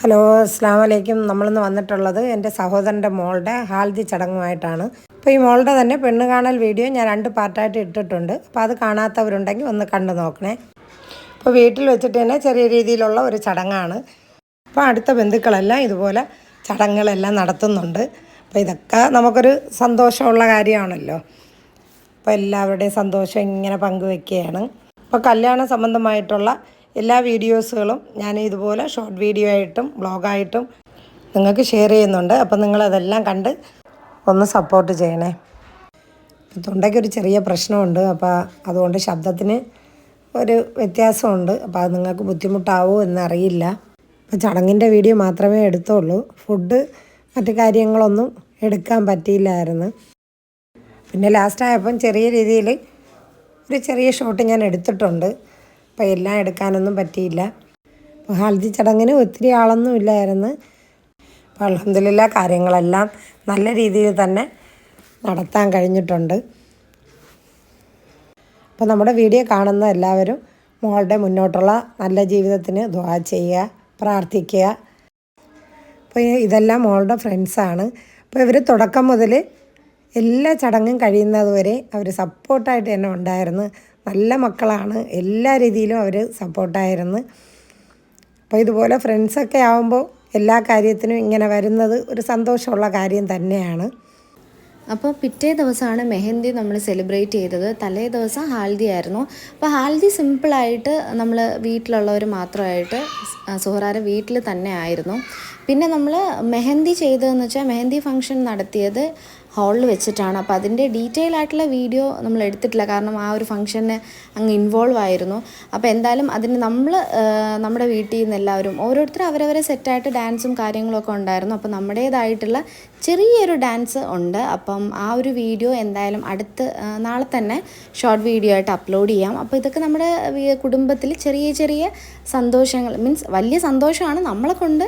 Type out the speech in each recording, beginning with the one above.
Hello, അസ്സലാമു അലൈക്കും. നമ്മളിന്ന് വന്നിട്ടുള്ളത് എൻ്റെ സഹോദരൻ്റെ മോളുടെ ഹാൽദി ചടങ്ങുമായിട്ടാണ്. അപ്പോൾ ഈ മോളുടെ തന്നെ പെണ്ണ് കാണൽ വീഡിയോ ഞാൻ 2 പാർട്ടായിട്ട് ഇട്ടിട്ടുണ്ട്. അപ്പോൾ അത് കാണാത്തവരുണ്ടെങ്കിൽ ഒന്ന് കണ്ടു നോക്കണേ. അപ്പോൾ വീട്ടിൽ വെച്ചിട്ട് തന്നെ ചെറിയ രീതിയിലുള്ള ഒരു ചടങ്ങാണ്. അപ്പോൾ അടുത്ത ബന്ധുക്കളെല്ലാം ഇതുപോലെ ചടങ്ങുകളെല്ലാം നടത്തുന്നുണ്ട്. അപ്പോൾ ഇതൊക്കെ നമുക്കൊരു സന്തോഷമുള്ള കാര്യമാണല്ലോ. അപ്പോൾ എല്ലാവരുടെയും സന്തോഷം ഇങ്ങനെ പങ്കുവെക്കുകയാണ്. അപ്പോൾ കല്യാണ സംബന്ധമായിട്ടുള്ള എല്ലാ വീഡിയോസുകളും ഞാൻ ഇതുപോലെ ഷോർട്ട് വീഡിയോ ആയിട്ടും വ്ളോഗായിട്ടും നിങ്ങൾക്ക് ഷെയർ ചെയ്യുന്നുണ്ട്. അപ്പോൾ നിങ്ങളതെല്ലാം കണ്ട് ഒന്ന് സപ്പോർട്ട് ചെയ്യണേ. തൊണ്ടയ്ക്കൊരു ചെറിയ പ്രശ്നമുണ്ട്. അപ്പോൾ അതുകൊണ്ട് ശബ്ദത്തിന് ഒരു വ്യത്യാസമുണ്ട്. അപ്പോൾ അത് നിങ്ങൾക്ക് ബുദ്ധിമുട്ടാവുമോ എന്നറിയില്ല. അപ്പോൾ ചടങ്ങിൻ്റെ വീഡിയോ മാത്രമേ എടുത്തുള്ളൂ. ഫുഡ് മറ്റു കാര്യങ്ങളൊന്നും എടുക്കാൻ പറ്റിയില്ലായിരുന്നു. പിന്നെ ലാസ്റ്റായപ്പം ചെറിയ രീതിയിൽ ഒരു ചെറിയ ഷോട്ട് ഞാൻ എടുത്തിട്ടുണ്ട്. അപ്പോൾ എല്ലാം എടുക്കാനൊന്നും പറ്റിയില്ല. അപ്പോൾ ഹൽദി ചടങ്ങിന് ഒത്തിരി ആളൊന്നും ഇല്ലായിരുന്നു. അപ്പോൾ അൽഹംദുലില്ലാ കാര്യങ്ങളെല്ലാം നല്ല രീതിയിൽ തന്നെ നടത്താൻ കഴിഞ്ഞിട്ടുണ്ട്. അപ്പോൾ നമ്മുടെ വീഡിയോ കാണുന്ന എല്ലാവരും മോളുടെ മുന്നോട്ടുള്ള നല്ല ജീവിതത്തിന് ദുആ ചെയ്യുക, പ്രാർത്ഥിക്കുക. അപ്പോൾ ഇതെല്ലാം മോളുടെ ഫ്രണ്ട്സാണ്. അപ്പോൾ ഇവർ തുടക്കം മുതൽ എല്ലാ ചടങ്ങും കഴിയുന്നതുവരെ അവർ സപ്പോർട്ടായിട്ട് തന്നെ ഉണ്ടായിരുന്നു. നല്ല മക്കളാണ്, എല്ലാ രീതിയിലും അവർ സപ്പോർട്ടായിരുന്നു. അപ്പോൾ ഇതുപോലെ ഫ്രണ്ട്സൊക്കെ ആകുമ്പോൾ എല്ലാ കാര്യത്തിനും ഇങ്ങനെ വരുന്നത് ഒരു സന്തോഷമുള്ള കാര്യം തന്നെയാണ്. അപ്പോൾ പിറ്റേ ദിവസമാണ് മെഹന്തി നമ്മൾ സെലിബ്രേറ്റ് ചെയ്തത്. തലേ ദിവസം ഹാൽദി ആയിരുന്നു. അപ്പോൾ ഹാൽദി സിമ്പിളായിട്ട് നമ്മൾ വീട്ടിലുള്ളവർ മാത്രമായിട്ട് സുഹറാരെ വീട്ടിൽ തന്നെ ആയിരുന്നു. പിന്നെ നമ്മൾ മെഹന്തി ചെയ്തതെന്ന് വെച്ചാൽ മെഹന്തി ഫംഗ്ഷൻ നടത്തിയത് ഹാളിൽ വെച്ചിട്ടാണ്. അപ്പോൾ അതിൻ്റെ ഡീറ്റെയിൽ ആയിട്ടുള്ള വീഡിയോ നമ്മൾ എടുത്തിട്ടില്ല, കാരണം ആ ഒരു ഫംഗ്ഷന് അങ്ങ് ഇൻവോൾവ് ആയിരുന്നു. അപ്പോൾ എന്തായാലും അതിന് നമ്മുടെ വീട്ടിൽ നിന്ന് എല്ലാവരും ഓരോരുത്തരും അവരവരെ സെറ്റായിട്ട് ഡാൻസും കാര്യങ്ങളൊക്കെ ഉണ്ടായിരുന്നു. അപ്പോൾ നമ്മുടേതായിട്ടുള്ള ചെറിയൊരു ഡാൻസ് ഉണ്ട്. അപ്പം ആ ഒരു വീഡിയോ എന്തായാലും നാളെ തന്നെ ഷോർട്ട് വീഡിയോ ആയിട്ട് അപ്ലോഡ് ചെയ്യാം. അപ്പോൾ ഇതൊക്കെ നമ്മുടെ കുടുംബത്തിൽ ചെറിയ ചെറിയ സന്തോഷങ്ങൾ, മീൻസ് വലിയ സന്തോഷമാണ്, നമ്മളെ കൊണ്ട്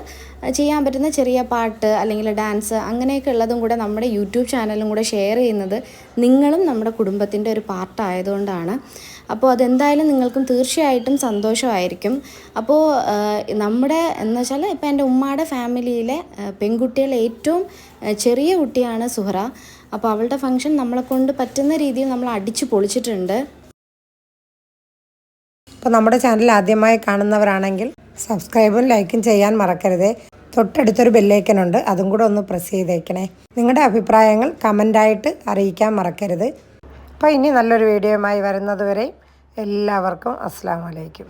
ചെയ്യാൻ പറ്റുന്ന ചെറിയ പാട്ട് അല്ലെങ്കിൽ ഡാൻസ് അങ്ങനെയൊക്കെ ഉള്ളതും കൂടെ നമ്മുടെ യൂട്യൂബ് ചാനലും കൂടെ ഷെയർ ചെയ്യുന്നത് നിങ്ങളും നമ്മുടെ കുടുംബത്തിൻ്റെ ഒരു പാർട്ടായതുകൊണ്ടാണ്. അപ്പോൾ അതെന്തായാലും നിങ്ങൾക്കും തീർച്ചയായിട്ടും സന്തോഷമായിരിക്കും. അപ്പോൾ നമ്മുടെ എന്ന് വെച്ചാൽ ഇപ്പോൾ എൻ്റെ ഉമ്മയുടെ ഫാമിലിയിലെ പെൺകുട്ടികളെ ഏറ്റവും ചെറിയ കുട്ടിയാണ് സുഹറ. അപ്പോൾ അവളുടെ ഫംഗ്ഷൻ നമ്മളെ കൊണ്ട് പറ്റുന്ന രീതിയിൽ നമ്മൾ അടിച്ചു പൊളിച്ചിട്ടുണ്ട്. അപ്പോൾ നമ്മുടെ ചാനൽ ആദ്യമായി കാണുന്നവരാണെങ്കിൽ സബ്സ്ക്രൈബും ലൈക്കും ചെയ്യാൻ മറക്കരുതേ. തൊട്ടടുത്തൊരു ബെല്ലൈക്കനുണ്ട്, അതും കൂടെ ഒന്ന് പ്രസ് ചെയ്തേക്കണേ. നിങ്ങളുടെ അഭിപ്രായങ്ങൾ കമൻ്റായിട്ട് അറിയിക്കാൻ മറക്കരുത്. അപ്പോൾ ഇനി നല്ലൊരു വീഡിയോയുമായി വരുന്നത് വരെ എല്ലാവർക്കും അസ്സലാമു അലൈക്കും.